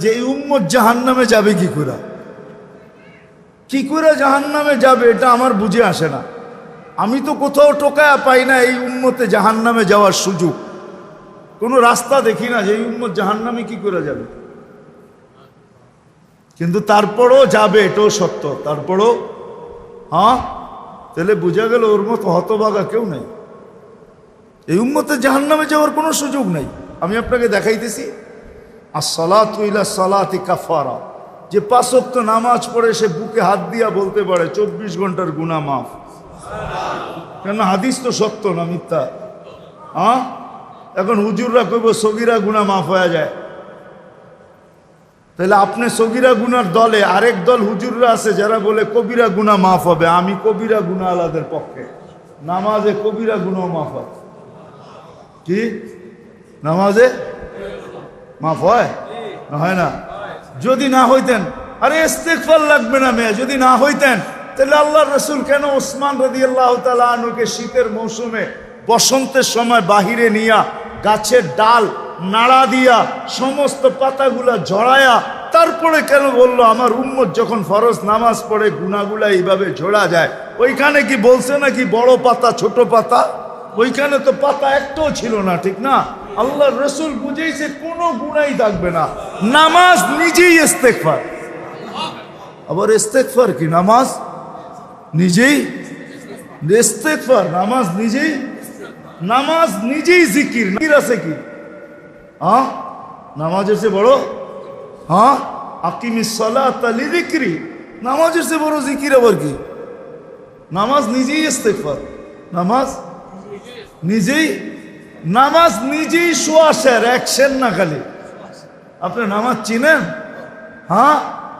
যে এই উম্মত জাহান্নামে যাবে কি করে জাহান্নামে যাবে, এটা আমার বুঝে আসে না। আমি তো কোথাও টোকায়া পাই না এই উম্মতে জাহান্নামে যাওয়ার সুযোগ, কোনো রাস্তা দেখি না যে এই উম্মত জাহান্নামে কি করে যাবে। কিন্তু তারপরও যাবে, এটাও সত্য। তারপরও তাহলে বোঝা গেল ওর মতো হতভাগা কেউ নেই, এই উম্মতে জাহান্নামে যাওয়ার কোনো সুযোগ নেই। আমি আপনাকে দেখাইতেছি, আসসালাতু ইলা সালাতি কাফারা, যে 5 ওয়াক্ত নামাজ পড়ে সে বুকে হাত দিয়া বলতে পারে 24 ঘন্টার গুনাহ মাফ। কেন? হাদিস তো সত্য না মিথ্যা? এখন হুজুররা কইব সগীরা গুনাহ মাফ হয়ে যায়, তাহলে আপনি সগীরা গুনার দলে, আরেক দল হুজুররা আছে যারা বলে কবিরা গুনাহ মাফ হবে। আমি কবিরা গুনাহ আলাদের পক্ষে, নামাজে কবিরা গুনাহ মাফ হয়। কি নামাজে মাফ হয়? হয় না? যদি না হইতেন, আরে ইস্তেগফার লাগবে না মেয়ে, যদি না হইতেন তাহলে আল্লাহর রাসূল কেন ওসমান রাদিয়াল্লাহু তাআলা আনহুকে শীতের মৌসুমে বসন্তের সময় বাহিরে নিয়া গাছের ডাল নাড়া দিয়া সমস্ত পাতাগুলা ঝরায়া তারপরে কেন বললো আমার উম্মত যখন ফরজ নামাজ পড়ে গুনাহগুলা এইভাবে ঝরা যায়? ওইখানে কি বলছে নাকি বড় পাতা ছোট পাতা? ওইখানে তো পাতা একটাও ছিল না, ঠিক না? আল্লাহর রাসূল বুঝাইছে কোনো গুনাহই থাকবে না, নামাজ নিজেই ইস্তেগফার। আবার ইস্তেগফার কি? নামাজ নিজেই ইস্তেগফার, নামাজ নিজেই জিকির। জিকির আছে কি? নামাজের চেয়ে বড়? আকিমিস সালাতা লিযিকরি, নামাজের চেয়ে বড় জিকির আবার কি? নামাজ নিজেই ইস্তেগফার, নামাজ নিজেই সোয়াশের অ্যাকশন না খালি। আপনি নামাজ চিনেন?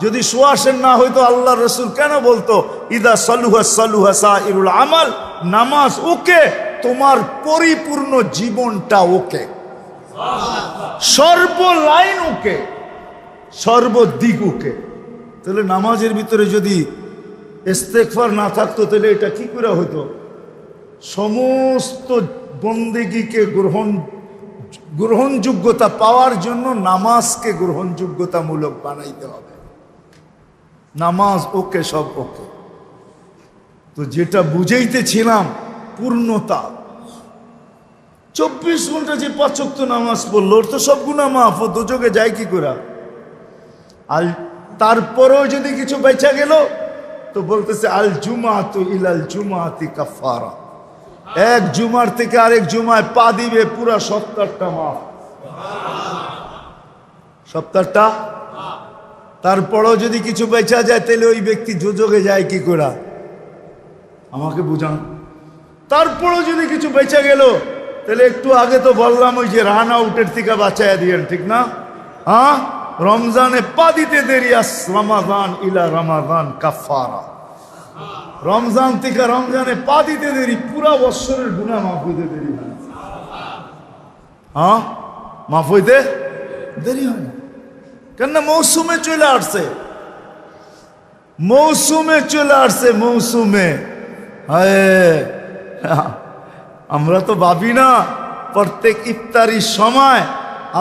যদি সোয়াশের না হইতো আল্লাহর রাসূল কেন বলতো ইদা সালুহা সালুহা সাইরুল আমাল? নামাজ ওকে, তোমার পরিপূর্ণ জীবনটা ওকে, সর্বলাইন ওকে, সর্বদিক ওকে। তাহলে নামাজের ভিতরে যদি ইস্তেগফার না থাকতো তাহলে এটা কি করে হতো? সমস্ত বন্দেগীকে গ্রহণযোগ্যতা পাওয়ার জন্য নামাজকে গ্রহণযোগ্যতামূলক বানাইতে হবে। নামাজ ওকে, সব ওকে। তো যেটা বুঝাইতেছিলাম পূর্ণতা, 24 ঘন্টা যে 5 ওয়াক্ত নামাজ পড়লো ওর তো সব গুনাহ মাফ, ও দোজখে যায় কি করে? আর তারপরেও যদি কিছু বেঁচে গেল তো বলতেছে আল জুমাতু ইলাল জুমাতি কাফারা, এক জুমার থেকে আরেক জুমায় পা দিবে পুরা সপ্তাহটা মাফ, সপ্তাহটা। তারপরেও যদি কিছু বেঁচা যায় তাহলে ওই ব্যক্তি দোজখে যায় কি করে? আমাকে বুঝান। তারপরেও যদি কিছু বেঁচে গেল তাহলে একটু আগে তো বললাম ওই যে রান আউটের থেকে বাঁচাইয়া দিয়েন, ঠিক না? রমজানে পা দিতে দেরি, রমাদান ইলা রমাদান কাফারা, রমজান থেকে রমজানে পা দিতে দেরি, পুরা বৎসরের গুনাহ মাফ হইতে দেরি হয়। মাফ হইতে দেরি হয় না। কেন? মৌসুমে চলে আসছে, মৌসুমে। আমরা তো ভাবি না প্রত্যেক ইফতারির সময়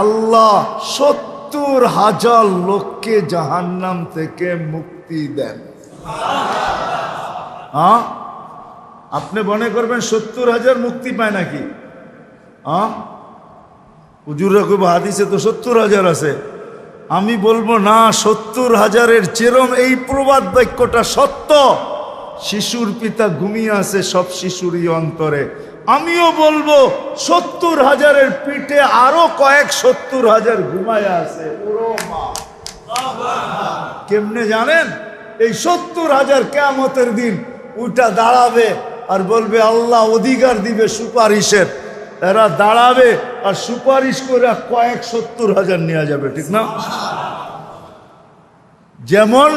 আল্লাহ 70,000 লোককে জাহান্নাম থেকে মুক্তি দেন। আপনি মনে করবেন 70,000 মুক্তি পায় নাকি? হুজুররা কইব হাদিসে তো 70,000 আছে। আমি বলবো না, 70,000-এর চেরম এই প্রবাদ বাক্যটা সত্য। শিশুর পিতা ঘুমিয়ে আছে সব শিশুরই অন্তরে। আমিও বলবো 70,000-এর পিঠে আরো কয়েক 70,000 ঘুমায় আছে। কেমনে জানেন? এই 70,000 কিয়ামতের দিন উঠা দাঁড়াবে আর বলবে আল্লাহ অধিকার দিবে সুপারিশের। এরা দাঁড়াবে আর সুপারিশ করে কয়েক 70,000 নিয়ে যাবে, ঠিক না? যেমন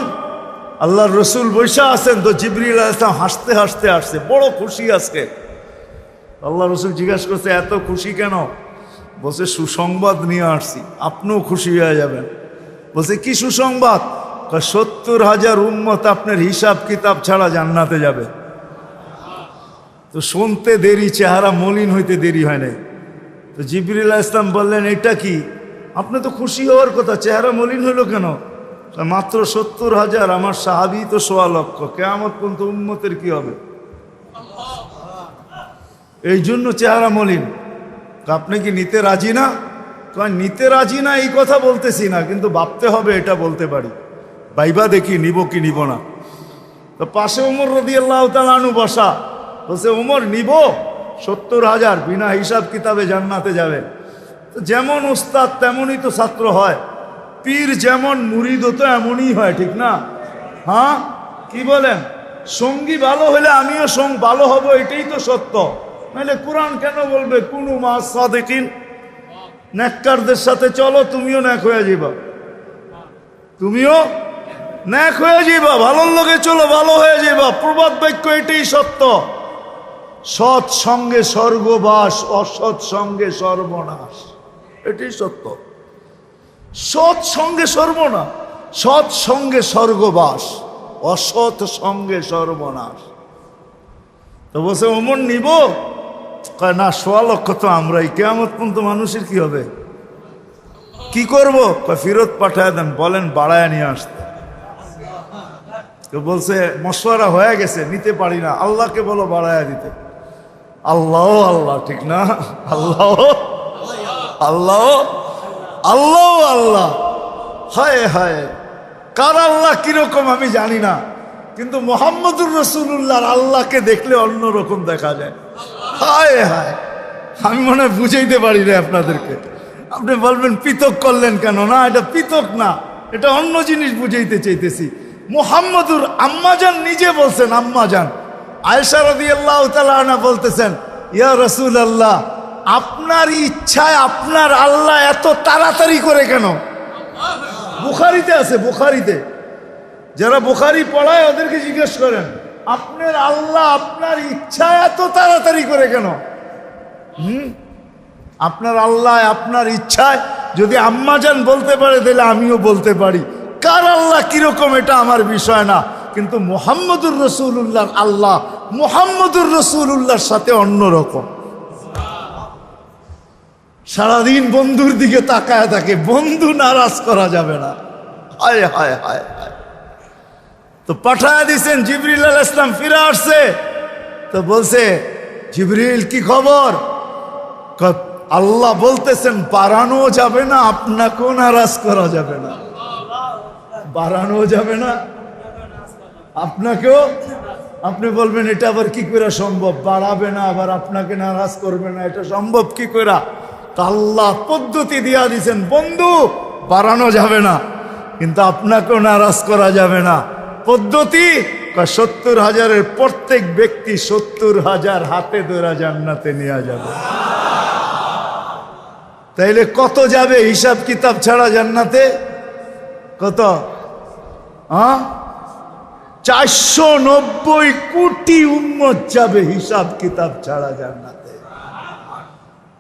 আল্লাহর রাসূল বৈশা আছেন, তো জিবরিল আলাইহিস সালাম হাসতে হাসতে আসছে, বড় খুশি আজকে। আল্লাহ রাসূল জিজ্ঞাসা করছে এত খুশি কেন? বলছে সুসংবাদ নিয়ে আসছি, আপনিও খুশি হয়ে যাবেন। বলছে কি সুসংবাদ? 70,000 উম্মত আপনার হিসাব কিতাব ছাড়া জান্নাতে যাবে। তো শুনতে দেরি, চেহারা মলিন হইতে দেরি হয় নাই। তো জিবরিল আলাইহিস সালাম বললেন এটা কি? আপনি তো খুশি হওয়ার কথা, চেহারা মলিন হইল কেন? মাত্র 70,000, আমার সাহাবী তো 1.25 লক্ষ। কিয়ামত পর্যন্ত উম্মতের কি হবে? এই জন্য চেহারা মলিন। আপনি কি নিতে রাজি না? নিতে রাজি না এই কথা বলতেছি না, কিন্তু ভাবতে হবে এটা বলতে পারি। ভাইবা দেখি নিব কি নিব না। তো পাশে ওমর রাদিয়াল্লাহু তাআলা আনহু বসা, বলছে ওমর নিব 70,000, বিনা হিসাব কিতাবে জান্নাতে যাবে। তো যেমন উস্তাদ তেমনই তো ছাত্র হয়, পীর যেমন মুরিদও তো এমনই হয়, ঠিক না? হ্যাঁ, কি বলেন? সঙ্গী ভালো হলে আমিও ভালো হব, এটাই তো সত্য। নাহলে কোরআন কেন বলবে কুনু মা সাদিকিন? নেককারদের সাথে চলো, তুমিও নেক হয়ে যাবা, তুমিও নেক হয়ে যাবা। ভালোর লোকে চলো, ভালো হয়ে যাবা। প্রবাদ বাক্য এটাই সত্য। সৎ সঙ্গে স্বর্গবাস, অসৎ সঙ্গে সর্বনাশ, এটাই সত্য। সৎ সঙ্গে সর্বনাশ, সৎ সঙ্গে স্বর্গবাস, অসৎ সঙ্গে সর্বনাশ। তো বলছে ওমর নিব? কয় না, 1.25 লক্ষ তো আমরাই। কিয়ামত পর্যন্ত মানুষের কি হবে? কি করব? কয় ফেরত পাঠায় দেন, বলেন বাড়ায় নিয়ে আসতে। তো বলছে মশওয়ারা হয়ে গেছে, নিতে পারি না, আল্লাহকে বলো বাড়ায় দিতে। আল্লাহ আল্লাহ, ঠিক না? আল্লাহ আল্লাহ আল্লাহ আল্লাহ, হায় হায়। কার আল্লাহ কিরকম আমি জানি না, কিন্তু মুহাম্মদুর রাসূলুল্লাহর আল্লাহকে দেখলে অন্যরকম দেখা যায়। হায় হায়, আমি মনে হয় বুঝাইতে পারি না আপনাদেরকে। আপনি বলবেন পৃথক করলেন কেন? না, এটা পৃথক না, এটা অন্য জিনিস বুঝাইতে চাইতেছি। মুহাম্মদুর আম্মাজান নিজে বলছেন, আম্মাজান আয়েশা রাদিয়াল্লাহু তাআলা আনহা বলতেছেন, ইয়া রাসূলুল্লাহ, আপনার ইচ্ছায় আপনার আল্লাহ এত তাড়াতাড়ি করে কেন? বুখারীতে আছে, বুখারীতে। যারা বুখারী পড়ায় ওদেরকে জিজ্ঞেস করেন, আপনার আল্লাহ আপনার ইচ্ছায় এত তাড়াতাড়ি করে কেন? আপনার আল্লাহ আপনার ইচ্ছায় যদি আম্মাজান বলতে পারে, তাহলে আমিও বলতে পারি। কার আল্লাহ কিরকম এটা আমার বিষয় না, কিন্তু মুহাম্মদুর রাসূলুল্লাহর আল্লাহ মুহাম্মদুর রাসূলুল্লাহর সাথে অন্যরকম। সারাদিন বন্ধুর দিকে তাকায় থাকে, বন্ধু নারাজ করা যাবে না। হায় হায় হায় হায়। তো পাঠায় দিছেন, জিবরিল আলাইহিস সালাম ফিরে আসছে। তো বলছে, জিবরিল কি খবর? আল্লাহ বলতেছেন বাড়ানো যাবে না, আপনাকেও নারাজ করা যাবে না। বাড়ানো যাবে না, আপনাকেও। আপনি বলবেন এটা আবার কি করে সম্ভব? বাড়াবে না আবার আপনাকে নারাজ করবে না, এটা সম্ভব কি করে? আল্লাহ পদ্ধতি দিয়া দিছেন, বন্ধু বাড়ানো যাবে না, কিন্তু আপনাকেও নারাজ করা যাবে না। পদ্ধতি 70,000-এর প্রত্যেক ব্যক্তি 70,000 হাতে ধরে জান্নাতে নিয়ে যাবে। তাইলে কত যাবে হিসাব কিতাব ছাড়া জান্নাতে? কত? 490 কোটি উম্মত যাবে হিসাব কিতাব ছাড়া জান্নাতে।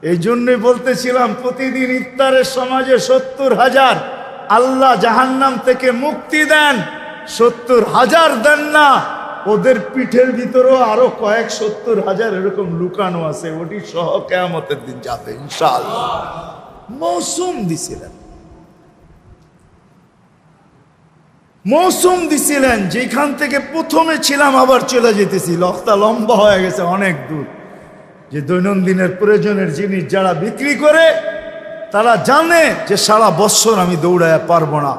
এই জন্যই বলতেছিলাম, প্রতিদিন ইফতারের সমাজে 70,000 আল্লাহ জাহান্নাম থেকে মুক্তি দেন। 70,000 দেন না, ওদের পিঠের ভিতরেও আরো কয়েক 70,000 এরকম লুকানো আছে, ওটি সহ কিয়ামতের দিন যাবে ইনশাআল্লাহ। মৌসুম দিছিলেন, মৌসুম দিছিলেন, যেখান থেকে প্রথমে ছিলাম আবার চলে যেতেছি। লক্তা লম্বা হয়ে গেছে অনেক দূর। যে দৈনন্দিনের প্রয়োজনের জিনিস যারা বিক্রি করে, তারা জানে যে সারা বছর আমি দৌড়ায় পারবো না,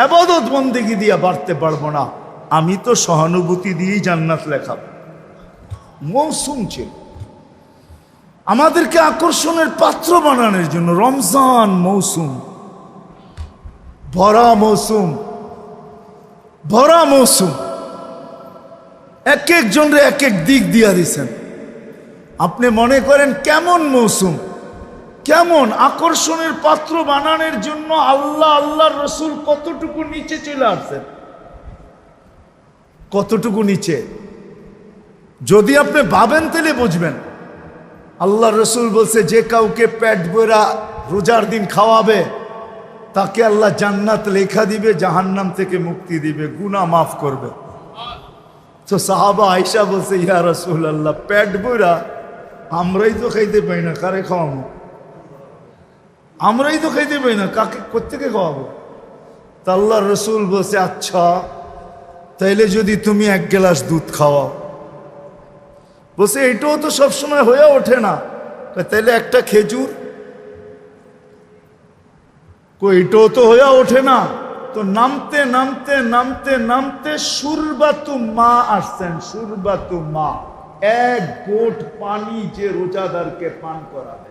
ইবাদত বন্দেগী দিয়ে বাড়তে পারবো না, আমি তো সহানুভূতি দিয়েই জান্নাত লেখা। মৌসুম ছিল আমাদেরকে আকর্ষণের পাত্র বানানোর জন্য। রমজান মৌসুম, ভরা মৌসুম, ভরা মৌসুম। এক একজনরে এক এক দিক দিয়া দিছেন। আপনি মনে করেন কেমন মৌসুম, কেমন আকর্ষণের পাত্র বানানোর জন্য আল্লাহ আল্লাহর রসুল কতটুকু নিচে চলে আসছেন, কতটুকু নিচে। যদি আপনি ভাবেন তাহলে বুঝবেন। আল্লাহ রসুল বলছে, যে কাউকে পেট ভরা রোজার দিন খাওয়াবে তাকে আল্লাহ জান্নাত লেখা দিবে, জাহান্নাম থেকে মুক্তি দিবে, গুনাহ মাফ করবে। তো সাহাবা আয়েশা বলছে, ইয়া রাসূলুল্লাহ, পেট ভরা আমরাই তো খাইতে পাই না, কারে খাওয়াবো? আমরাই তো খাইতে পাই না, কাকে কোত্থেকে খাওয়াবো? তা আল্লাহ রসুল বলছে, আচ্ছা তাইলে যদি তুমি 1 গ্লাস দুধ খাওয়াও। বলছে এটাও তো সবসময় হয়ে ওঠে না। তাইলে একটা খেজুর। এটাও তো হয়ে ওঠে না। তো নামতে নামতে নামতে নামতে সুরবাতু মা আসছেন। সুরবাতু মা, 1 গোট পানি যে রোজাদারকে পান করাবে,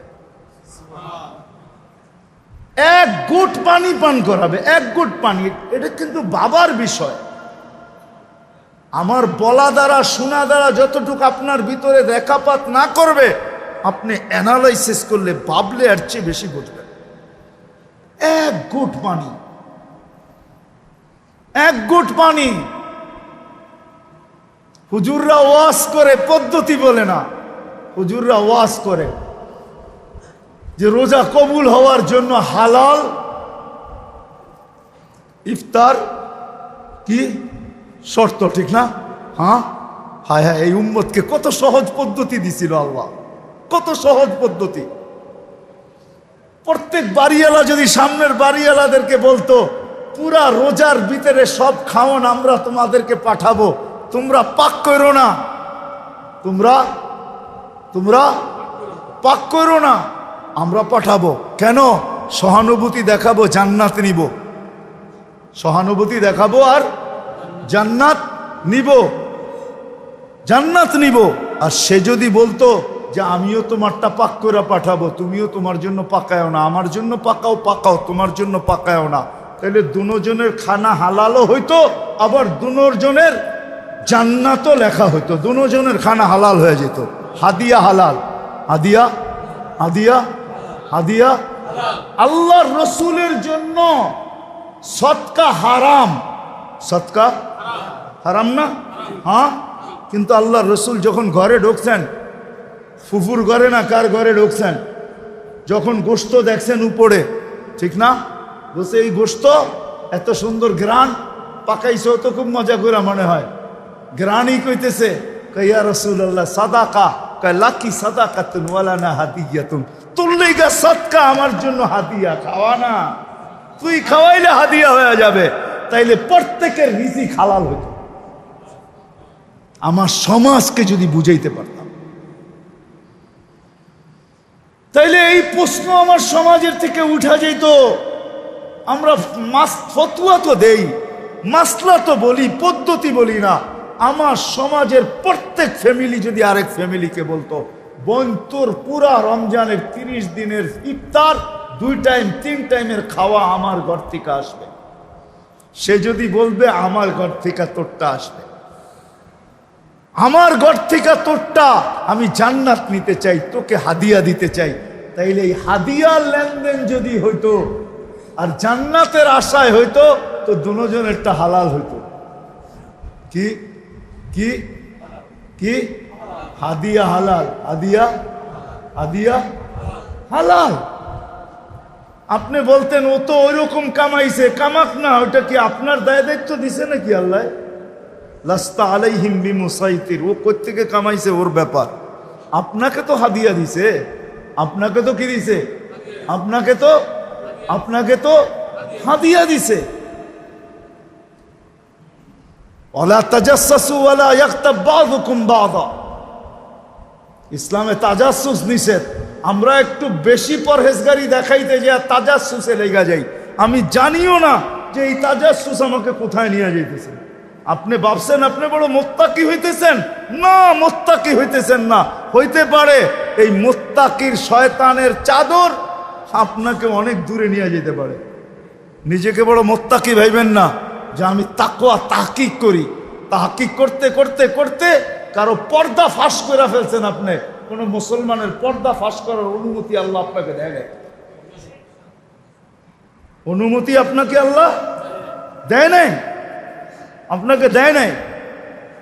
1 গোট পানি পান করাবে, 1 গোট পানি। এটা কিন্তু বাবার বিষয়। আমার বলা দ্বারা শোনা দ্বারা যতটুকু আপনার ভিতরে রেখাপাত না করবে, আপনি অ্যানালাইসিস করলে ভাবলে আর চেয়ে বেশি বুঝবেন। 1 গোট পানি, 1 গোট পানি। হুজুররা ওয়াজ করে, পদ্ধতি বলে না, হুজুররা ওয়াজ করে যে রোজা কবুল হওয়ার জন্য হালাল ইফতার কি শর্ত, ঠিক না? হ্যাঁ, হায় হায়, এই উম্মতকে কত সহজ পদ্ধতি দিছিল আল্লাহ, কত সহজ পদ্ধতি। প্রত্যেক বাড়িওয়ালা যদি সামনের বাড়িওয়ালাদেরকে বলতো, পুরা রোজার ভিতরে সব খাওয়ান আমরা তোমাদেরকে পাঠাবো, তোমরা পাক করো না, তোমরা পাক করো না, আমরা পাঠাবো। কেন? সহানুভূতি দেখাবো, জান্নাত নিব। সহানুভূতি দেখাবো আর জান্নাত নিব, জান্নাত নিব। আর সে যদি বলতো যে আমিও তোমারটা পাক করে পাঠাবো, তুমিও তোমার জন্য পাকায়ও না, আমার জন্য পাকাও, পাকাও তোমার জন্য পাকায়ও না, তাহলে দুজনের খানা হালালও হইতো, আবার দুজনের জান্নাতও লেখা হইতো, দুজনের খানা হালাল হয়ে যেত। হাদিয়া হালাল, হাদিয়া হাদিয়া হাদিয়া। আল্লাহর রসুলের জন্য সদকা হারাম, সদকা হারাম না? হ্যাঁ, কিন্তু আল্লাহর রসুল যখন ঘরে ঢুকছেন, ফুফুর ঘরে না কার ঘরে ঢুকছেন, যখন গোশত দেখছেন উপরে, ঠিক না? বলছে এই গোশত এত সুন্দর গ্রান, পাকাইছে তো খুব মজা করে মনে হয়, গ্রানই কইতেছে। ইয়া রাসূলুল্লাহ সাদাকা, কয় লাকি সাদাকাতুন ওয়ালা না হাদিয়াতুন, তোর লেগা সদকা, আমার জন্য হাদিয়া, খাওয়া না, তুই খাওয়াইলে হাদিয়া হয়ে যাবে। তাইলে প্রত্যেকের রিজিক হালাল হইত। আমার সমাজকে যদি বুঝাইতে পারতাম, তাইলে এই প্রশ্ন আমার সমাজের থেকে উঠা যেত। আমরা ফতুয়া তো দেই, মাসলা তো বলি, পদ্ধতি বলি না। আমার সমাজের প্রত্যেক ফ্যামিলি যদি আরেক ফ্যামিলিকে বলতো, বোন তোর পুরা রমজানের 30 দিনের ইফতার 2 টাইম 3 টাইমের খাওয়া আমার ঘর থেকে আসবে, সে যদি বলবে আমার ঘর থেকে তোরটা আসবে, আমার ঘর থেকে তোরটা, আমি জান্নাত নিতে চাই, তোকে হাদিয়া দিতে চাই, তাইলে এই হাদিয়ার লেনদেন যদি হইতো আর জান্নাতের আশায় হইতো, তো দুজনেরটা হালাল হইতো। কি কি কি? হাদিয়া হালাল, হাদিয়া হাদিয়া হালাল। আপনি বলতেন ও তো ওইরকম কামাইছে, কামাক না, ওটা কি আপনার দায় দায়িত্ব দিছে নাকি আল্লাহ? লাস্তা আলাইহিম বিমুসাইতির, ও কোত্থেকে কামাইছে ওর ব্যাপার। আপনাকে তো হাদিয়া দিছে, আপনাকে তো কি দিছে? আপনাকে তো হাদিয়া দিছে। ওয়ালা তাজাসসু ওয়ালা ইয়াগতাব বাযুকুম বাযা, ইসলামে তাজাসসুস নিষেধ। আমরা একটু বেশি পরহেজগারি দেখাইতে যে তাজাসসুসে লেগে যাই, আমি জানিও না যে এই তাজাসসুস আমাকে কোথায় নিয়ে যাইতেছে। আপনি ভাবছেন আপনি বড় মুত্তাকি হইতেছেন, না, মুত্তাকি হইতেছেন না। হইতে পারে এই মুত্তাকির শয়তানের চাদর আপনাকে অনেক দূরে নিয়ে যেতে পারে। নিজেকে বড় মুত্তাকি ভাইবেন না যে আমি তাকওয়া তাহকিক করি। তাহকিক করতে করতে করতে কারো পর্দা ফাঁস করে ফেলছেন আপনি। কোন মুসলমানের পর্দা ফাঁস করার অনুমতি আল্লাহ আপনাকে দেয় নাই, অনুমতি আপনাকে আল্লাহ দেয় নাই, আপনাকে দেয় নাই।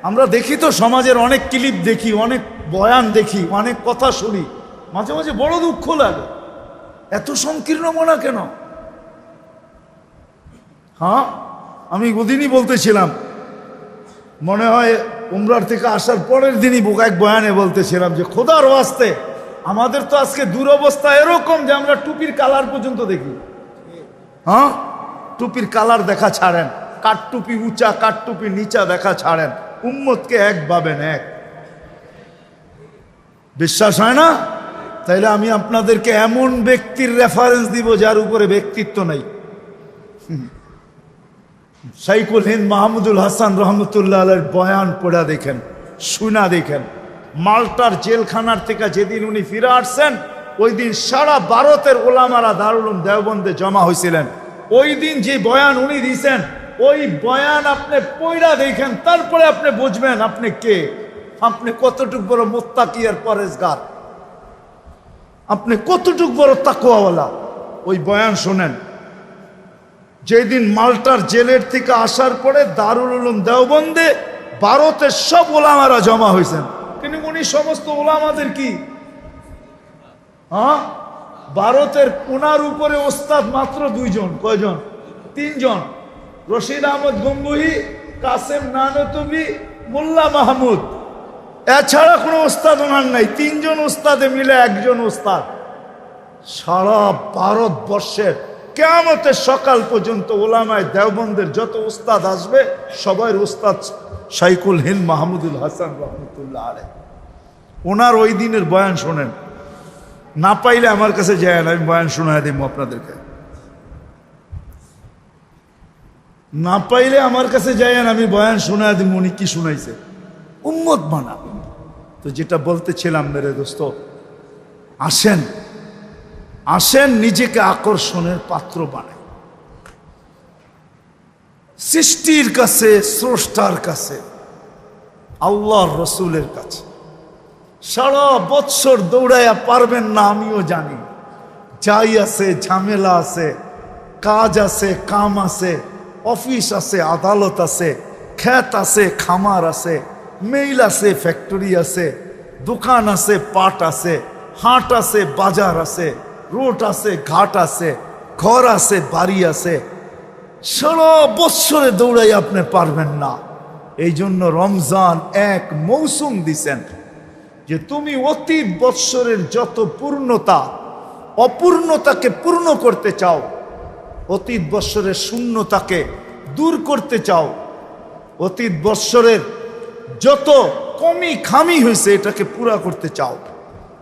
আমরা দেখি তো সমাজের অনেক ক্লিপ দেখি, অনেক বয়ান দেখি, অনেক কথা শুনি, মাঝে মাঝে বড় দুঃখ লাগে। এত সংকীর্ণ মনা কেন? হ্যাঁ, আমি ওদিনই বলতেছিলাম, মনে হয় উমরার থেকে আসার পরের দিনই এক বয়ানে বলতেছিলাম যে খোদার ওয়াস্তে আমাদের তো আজকে দুরবস্থা এরকম যে আমরা টুপির কালার পর্যন্ত দেখি। হ্যাঁ, টুপির কালার দেখা ছাড়েন, কাঠটুপি উঁচা কাঠটুপি নিচা দেখা ছাড়েন, উম্মতকে এক ভাবেন এক। বিশ্বাস হয় না? তাইলে আমি আপনাদেরকে এমন ব্যক্তির রেফারেন্স দিব যার উপরে ব্যক্তিত্ব নাই। শাইখুল হিন্দ মাহমুদুল হাসান রহমতুল্লাহ আলাইহির বয়ান পড়া দেখেন, শুনা দেখেন। মাল্টার জেলখানার থেকে যেদিন উনি ফিরে আসছেন, ওই দিন সারা ভারতের ওলামারা দারুল উলুম দেওবন্দে জমা হয়েছিলেন। ওই দিন যে বয়ান উনি দিয়েছেন, ওই বয়ান আপনি পড়া দেখেন, তারপরে আপনি বুঝবেন আপনি কে, আপনি কতটুক বড় মুত্তাকি আর পরেজগার, আপনি কতটুক বড় তাকওয়াওয়ালা। ওই বয়ান শোনেন। যেদিন মাল্টার জেলের থেকে আসার পরে দারুল উলুম দেওবন্দে ভারতের সব ওলামারা জমা হয়েছেন, কিন্তু উনি সমস্ত ওলামাদের কি, হ্যাঁ, ভারতের ওনার উপরে ওস্তাদ মাত্র দুইজন। কয়জন? তিনজন। রশিদ আহমদ গঙ্গুহি, কাসেম নানতবি, মোল্লা মাহমুদ। এছাড়া কোনো ওস্তাদ ওনার নাই। তিনজন ওস্তাদে মিলে একজন ওস্তাদ। সারা ভারতবর্ষের কিয়ামতের সকাল পর্যন্ত ওলামায়ে দেওবন্দের যত ওস্তাদ আসবে, সবাই ওস্তাদ শাইখুল হিন্দ মাহমুদুল হাসান রহমতুল্লাহ আলাইহি। ওনার ওই দিনের বয়ান শোনেন। না পাইলে আমার কাছে যায় না, আমি বয়ান শোনায় দিব আপনাদেরকে। না পাইলে আমার কাছে যায় না, আমি বয়ান শোনায় দিব উনি কি শুনাইছে। উম্মত বানা। তো যেটা বলতেছিলাম মেরে দোস্ত, আসেন আসেন নিজেকে আকর্ষণের পাত্র বানাই, সৃষ্টির কাছে, স্রষ্টার কাছে, আল্লাহর রসুলের কাছে। সারা বৎসর দৌড়াইয়া পারবেন না, আমিও জানি। যাই আছে, ঝামেলা আছে, কাজ আছে, কাম আছে, অফিস আছে, আদালত আছে, ক্ষেত আছে, খামার আছে, মেইল আছে, ফ্যাক্টরি আছে, দোকান আছে, পাট আছে, হাট আছে, বাজার আছে, রোড আছে, ঘাট আছে, ঘর আছে, বাড়ি আছে। সারা বৎসরে দৌড়াই আপনি পারবেন না। এই জন্য রমজান এক মৌসুম দিছেন যে তুমি অতীত বৎসরের যত পূর্ণতা, অপূর্ণতাকে পূর্ণ করতে চাও, অতীত বৎসরের শূন্যতাকে দূর করতে চাও, অতীত বৎসরের যত কমি খামি হয়েছে এটাকে পুরা করতে চাও,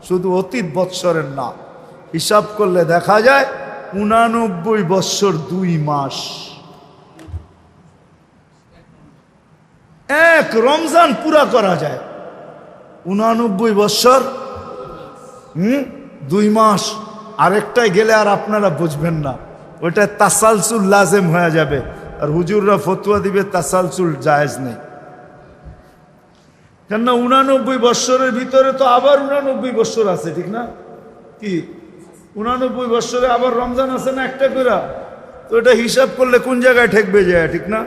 শুধু অতীত বৎসরের না। হিসাব করলে দেখা যায় 89 বৎসর 2 মাস। এক রমজান পুরা করা যায় 89 বৎসর 2 মাস। আরেকটাই গেলে আর আপনারা বুঝবেন না, ওইটা তাসালসুল লাজেম হয়ে যাবে। আর হুজুররা ফতোয়া দিবে তাসালসুল জায়েজ নেই। কেননা 89 বৎসরের ভিতরে তো আবার 89 বৎসর আছে, ঠিক না? কি 89 বৎসরে আবার রমজান আছে না একটা করে? তো এটা হিসাব করলে কোন জায়গায় ঠেকবে যায়, ঠিক না?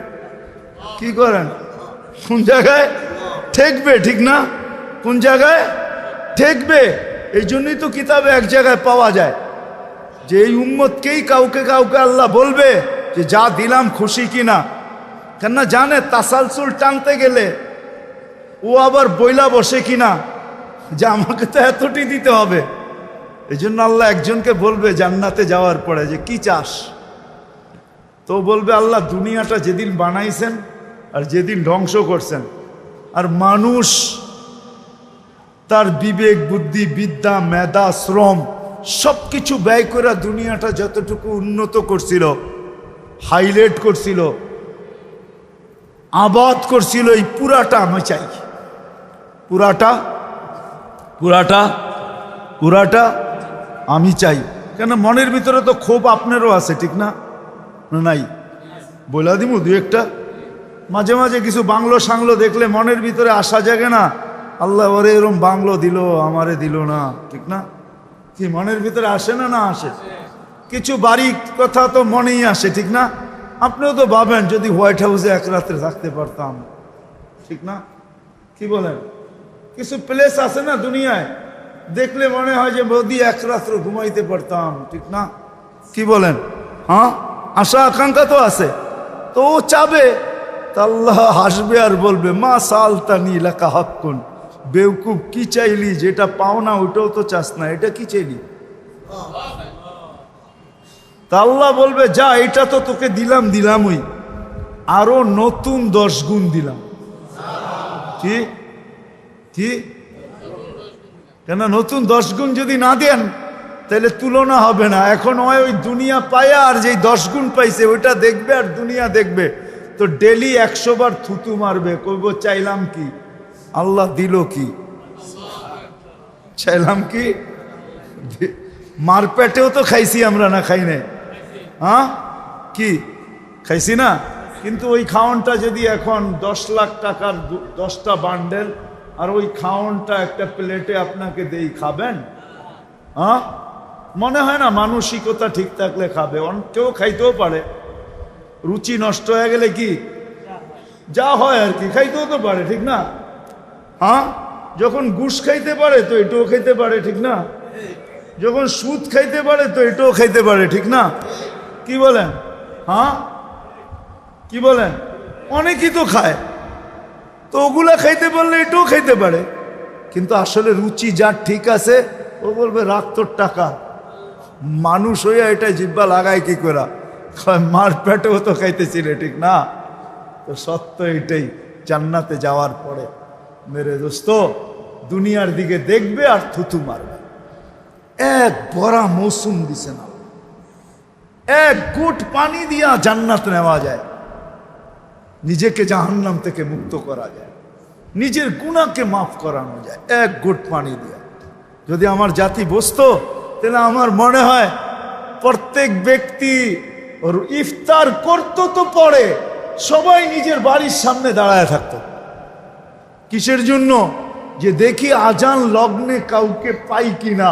কি করেন, কোন জায়গায় ঠেকবে, ঠিক না? কোন জায়গায় ঠেকবে? এই জন্যই তো কিতাবে এক জায়গায় পাওয়া যায় যে এই উম্মতকেই কাউকে কাউকে আল্লাহ বলবে যে যা দিলাম খুশি কিনা। কেননা জানে তাসালসুল টানতে গেলে ও আবার বইলা বসে কিনা যে আমাকে তো এতটি দিতে হবে। এই জন্য আল্লাহ একজনকে বলবে জান্নাতে যাওয়ার পরে যে কি চাস, তো বলবে আল্লাহ দুনিয়াটা যেদিন বানাইছেন আর যেদিন ধ্বংস করছেন, আর মানুষ তার বিবেক, বুদ্ধি, বিদ্যা, মেধা, শ্রম সবকিছু ব্যয় করে দুনিয়াটা যতটুকু উন্নত করছিল, হাইলাইট করছিল, আবাদ করছিল, এই পুরাটা আমি চাই। পুরাটা পুরাটা পুরাটা আমি চাই। কেন মনের ভিতরে তো ক্ষোভ আপনারও আছে, ঠিক না? নাই বলা দিমু দু একটা। মাঝে মাঝে কিছু বাংলো সাংলো দেখলে মনের ভিতরে আসা জাগে না, আল্লাহ ওরে এরম বাংলো দিল আমারে দিল না, ঠিক না? কি মনের ভিতরে আসে না? না আসে? কিছু বাড়ি কথা তো মনেই আসে, ঠিক না? আপনিও তো ভাবেন যদি হোয়াইট হাউসে এক রাত্রে থাকতে পারতাম, ঠিক না? কি বলেন? কিছু প্লেস আছে না দুনিয়ায় দেখলে মনে হয় যে মোদি এক রাত্র ঘুমাইতে পারতাম, ঠিক না? কি বলেন? হ্যাঁ, আশা আকাঙ্ক্ষা তো আছে। তো ও চাবে, তা আল্লাহ হাসবে আর বলবে মা সালতানি লাকা হাক্কুন, বেউকুব, কি চাইলি? যেটা পাও না ওটাও তো চাস না, এটা কি চাইলি? তা আল্লাহ বলবে যা, এটা তো তোকে দিলামই, আরো নতুন 10 গুণ দিলাম। কি কি? কেন নতুন 10 গুণ যদি না দেন তাহলে তুলনা হবে না। এখন ওই দুনিয়া পায় আর যেই 10 গুণ পাইছে ওইটা দেখবে আর দুনিয়া দেখবে, তো ডেলি 100 বার থুতু মারবে, কইব চাইলাম কি, আল্লাহ দিল কি? চাইলাম কি? মার পেটেও তো খাইছি আমরা, না খাই নাই? হ্যাঁ, কি খাইছি না? কিন্তু ওই খাওয়ানটা যদি এখন 10 লাখ টাকার 10টা বান্ডেল আর ওই খাওয়ানটা একটা প্লেটে আপনাকে দেই, খাবেন? হ্যাঁ, মনে হয় না মানসিকতা ঠিক থাকলে খাবে। কেউ খাইতেও পারে, রুচি নষ্ট হয়ে গেলে কি যা হয় আর কি, খাইতেও তো পারে, ঠিক না? হ্যাঁ, যখন ঘুষ খাইতে পারে তো এটাও খাইতে পারে, ঠিক না? যখন সুদ খাইতে পারে তো এটাও খাইতে পারে, ঠিক না? কি বলেন? হ্যাঁ, কি বলেন? অনেকেই তো খায়, তো ওগুলা খাইতে পারলে এটাও খাইতে পারে। কিন্তু আসলে রুচি যার ঠিক আছে ও বলবে রাখ তোর টাকা। মানুষ হইয়া এটা জিব্বা লাগায় কি করে? মার পেটেও তো খাইতেছিলে, ঠিক না? তো সত্য এটাই, জান্নাতে যাওয়ার পরে মেরে দোস্ত দুনিয়ার দিকে দেখবে আর থুতু মারবে। এক বড়া মৌসুম দিছে না, এক গুট পানি দিয়া জান্নাত নেওয়া যায়, নিজেকে জাহান্নাম থেকে মুক্ত করা যায়, নিজের গুনাহকে মাফ করানো যায় এক গুট পানি দিয়া। যদি আমার জাতি বসতো তাহলে আমার মনে হয় প্রত্যেক ব্যক্তি ইফতার করতো তো পরে সবাই নিজের বাড়ির সামনে দাঁড়ায় থাকতো। কিসের জন্য? যে দেখি আজান লগ্নে কাউকে পাই কিনা,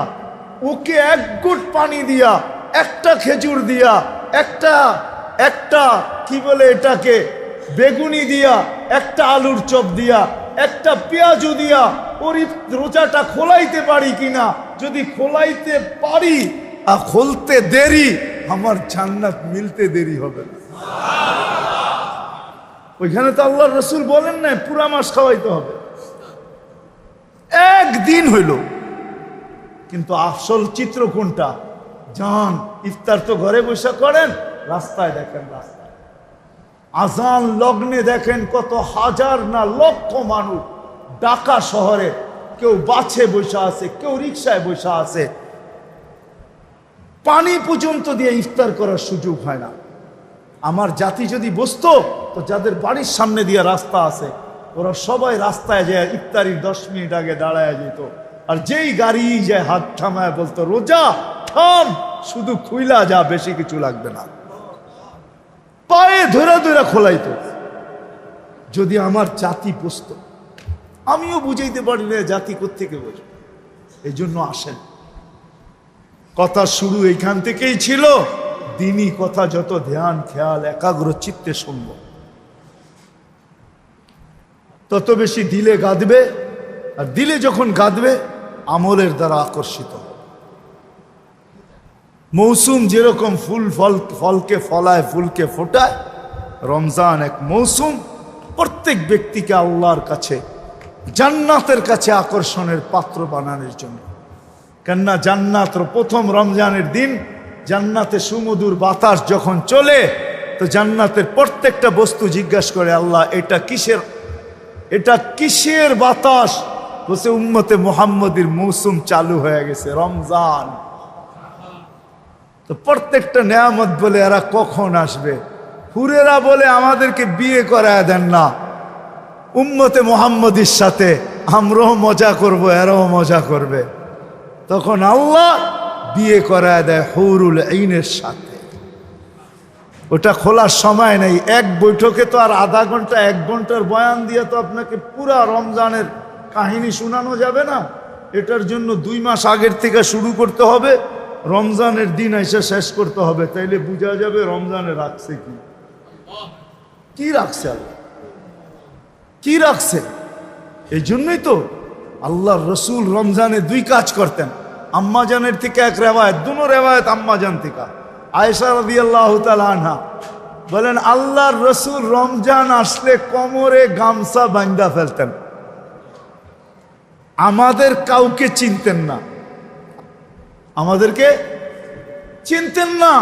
ওকে এক গুট পানি দিয়া, একটা খেজুর দিয়া, একটা কি বলে এটাকে, বেগুনি দিয়া, একটা আলুর চপ দিয়া, একটা পেঁয়াজু দিয়া ওর রোজাটা খোলাইতে পারি কিনা। যদি খোলাইতে পারি আর খুলতে দেরি, আমার জান্নাত মিলতে দেরি হবে না। ওইখানে তো আল্লাহর রাসূল বলেন না পুরা মাস খাওয়াইতে হবে, একদিন হইল। কিন্তু আসল চিত্র কোনটা? জান ইফতার তো ঘরে বসে করেন, রাস্তায় দেখেন, রাস্তায় আজান লগ্নে দেখেন কত হাজার না লক্ষ মানুষ ঢাকা শহরে, কেউ বাসে বসে আছে, কেউ রিক্সায় বসে আছে, পানি পর্যন্ত দিয়ে ইফতার করার সুযোগ হয় না। আমার জাতি যদি বসতো তো যাদের বাড়ির সামনে দিয়ে রাস্তা আছে ওরা সবাই রাস্তায় যায় ইফতারির 10 মিনিট আগে দাঁড়ায় যেত, আর যেই গাড়ি যায় হাত থামায় বলতো রোজা থাম, শুধু খুইলা যা, বেশি কিছু লাগবে না, পায়ে ধরে ধরে খোলাইতো। যদি আমার জাতি বসতো, আমিও বুঝাইতে পারি না জাতি কোত্থেকে বুঝবে। এই জন্য আসেন, কথা শুরু এইখান থেকেই ছিল, দিনই কথা যত ধ্যান খেয়াল একাগ্র চিত্তে শুনব তত বেশি দিলে গাঁদবে, আর দিলে যখন গাঁদবে আমলের দ্বারা আকর্ষিত। মৌসুম যেরকম ফলকে ফলায়, ফুলকে ফোটায়, রমজান এক মৌসুম প্রত্যেক ব্যক্তিকে আল্লাহর কাছে, জান্নাতের কাছে আকর্ষণের পাত্র বানানোর জন্য। কেননা জান্নাত প্রথম রমজানের দিন জান্নাতে সুমধুর বাতাস যখন চলে, তো জান্নাতের প্রত্যেকটা বস্তু জিজ্ঞাসা করে আল্লাহ এটা কিসের বাতাস? বলছে উম্মতে মুহাম্মদের মৌসুম চালু হয়ে গেছে, রমজান। তো প্রত্যেকটা নেয়ামত বলে এরা কখন আসবে? হুরেরা বলে আমাদেরকে বিয়ে করায় দেন না, উম্মতে মুহাম্মদের সাথে আমরাও মজা করব, এরাও মজা করবে। তখন আল্লাহ বিয়ে করায় দেয় হুরুল আইনের সাথে। ওটা খোলার সময় নেই, এক বৈঠকে তো আর আধা ঘন্টা 1 ঘন্টার বয়ান দিয়ে তো আপনাকে পুরা রমজানের কাহিনী শোনানো যাবে না। এটার জন্য 2 মাস আগের থেকে শুরু করতে হবে, রমজানের দিন এসে শেষ করতে হবে, তাইলে বোঝা যাবে রমজানে রাখছে কি রাখছে আল্লাহ, কি রাখছে। এই জন্যই তো আল্লাহর রসুল রমজানে 2 কাজ করতেন। আম্মাজানের থেকে এক রেওয়ায়ত, দুনো রেওয়ায়ত আম্মাজান থেকে, আয়েশা রাদিয়াল্লাহু তাআলা আনহা বলেন আল্লাহর রসুল রমজান আসলে কোমরে গামছা বাঁধা ফেলতেন। আমাদের কাউকে চিনতেন না, আমাদেরকে চিনতেন না।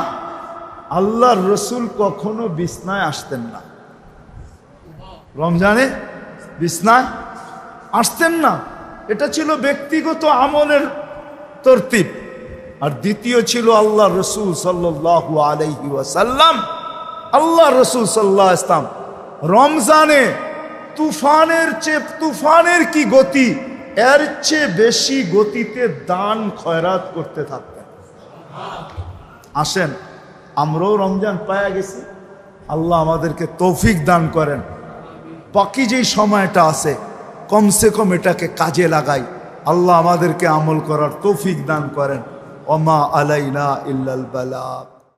আল্লাহর রসুল কখনো বিছনায় আসতেন না, রমজানে বিছনায় আসতেন না। এটা ছিল ব্যক্তিগত আমলের তরতিব। আর দ্বিতীয় ছিল আল্লাহ রসুল সাল্লাল্লাহু আলাইহি ওয়াসাল্লাম, আল্লাহ রসুল সাল্লাল্লাহু আলাইহি ওয়াসাল্লাম রমজানে তুফানের কি গতি, এর চেয়ে বেশি গতিতে দান খয়রাত করতে থাকতেন। আসেন, আমরাও রমজান পায়া গেছি, আল্লাহ আমাদেরকে তৌফিক দান করেন। বাকি যেই সময়টা আছে কমসে কম এটাকে কাজে লাগাই, আল্লাহ আমাদেরকে আমল করার তৌফিক দান করেন। ওমা আলাইনা ইল্লাল বালাগ।